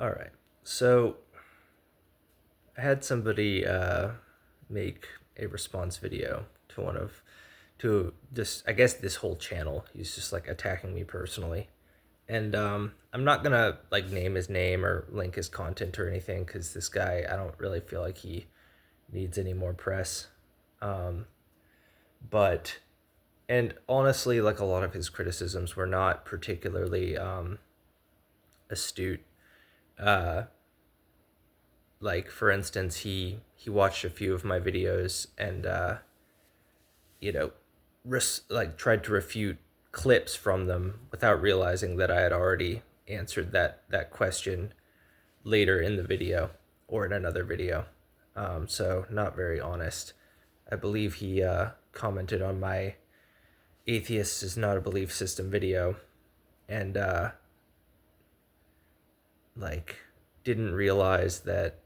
All right. So I had somebody make a response video to to this, I guess, this whole channel. He's just like attacking me personally. And I'm not gonna like name his name or link his content or anything because this guy, I don't really feel like he needs any more press. Um, but and honestly, like a lot of his criticisms were not particularly astute. Uh, like for instance, he watched a few of my videos and you know, like tried to refute clips from them without realizing that I had already answered that question later in the video or in another video. So not very honest. I believe he commented on my "Atheist is not a belief system" video, and like didn't realize that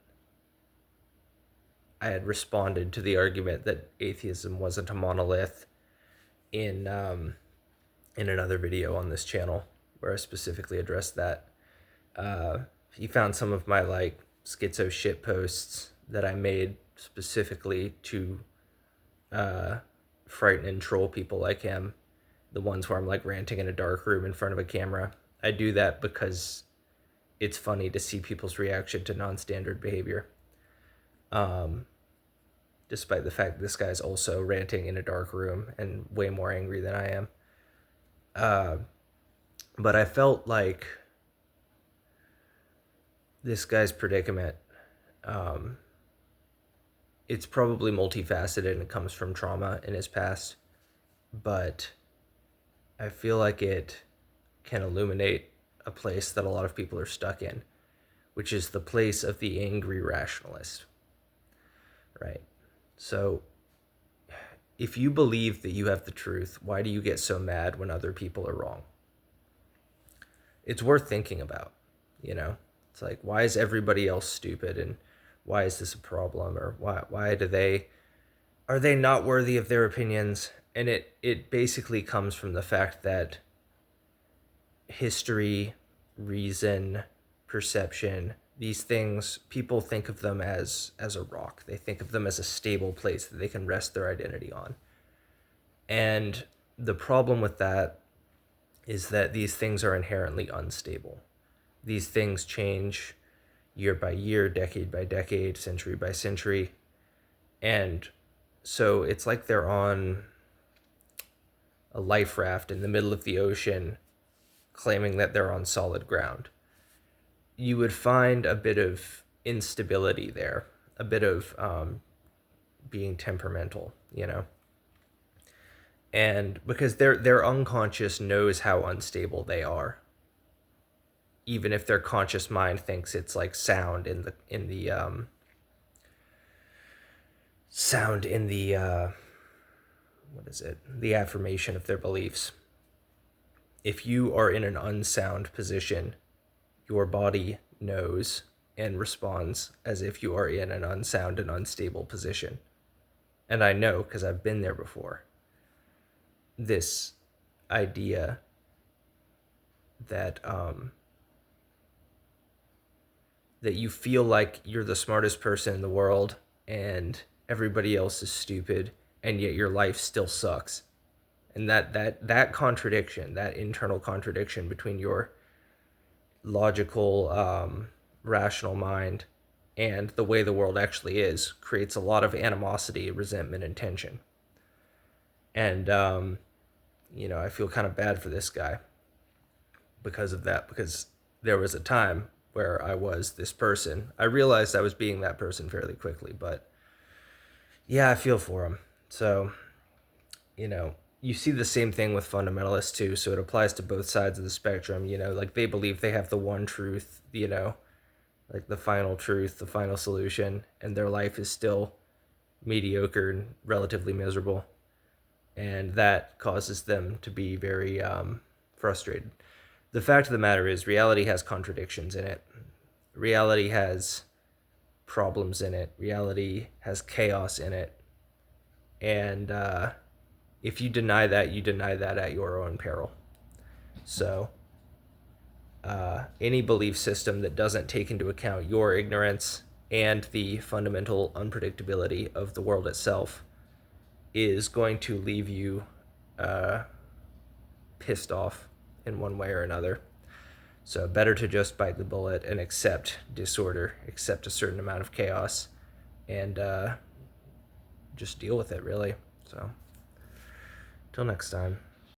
I had responded to the argument that atheism wasn't a monolith in in another video on this channel where I specifically addressed that. He found some of my like schizo shit posts that I made specifically to uh, frighten and troll people like him. The ones where I'm like ranting in a dark room in front of a camera. I do that because it's funny to see people's reaction to non-standard behavior. Um, Despite the fact that this guy's also ranting in a dark room and way more angry than I am. Uh, but I felt like this guy's predicament, um, it's probably multifaceted and it comes from trauma in his past, but I feel like it can illuminate a place that a lot of people are stuck in, which is the place of the angry rationalist, right? So if you believe that you have the truth, why do you get so mad when other people are wrong? It's worth thinking about, you know? It's like, why is everybody else stupid and why is this a problem, or why do they are they not worthy of their opinions? And it basically comes from the fact that history, reason, perception, these things, people think of them as a rock. They think of them as a stable place that they can rest their identity on. And the problem with that is that these things are inherently unstable. These things change year by year, decade by decade, century by century. And so it's like they're on a life raft in the middle of the ocean, claiming that they're on solid ground. You would find a bit of instability there, a bit of being temperamental, you know? And because their unconscious knows how unstable they are, even if their conscious mind thinks it's like sound in the what is it, the affirmation of their beliefs. If you are in an unsound position, your body knows and responds as if you are in an unsound and unstable position. And I know because I've been there before. This idea that that you feel like you're the smartest person in the world and everybody else is stupid and yet your life still sucks. And that contradiction, that internal contradiction between your logical rational mind and the way the world actually is creates a lot of animosity, resentment, and tension. And you know, I feel kind of bad for this guy because of that, because there was a time where I was this person. I realized I was being that person fairly quickly, but yeah, I feel for him. So, you know, you see the same thing with fundamentalists too, so it applies to both sides of the spectrum, you know, like they believe they have the one truth, you know, like the final truth, the final solution, and their life is still mediocre and relatively miserable. And that causes them to be very frustrated. The fact of the matter is, reality has contradictions in it. Reality has problems in it. Reality has chaos in it. And if you deny that, you deny that at your own peril. So any belief system that doesn't take into account your ignorance and the fundamental unpredictability of the world itself is going to leave you pissed off in one way or another. So better to just bite the bullet and accept disorder, accept a certain amount of chaos, and just deal with it, really. So, till next time.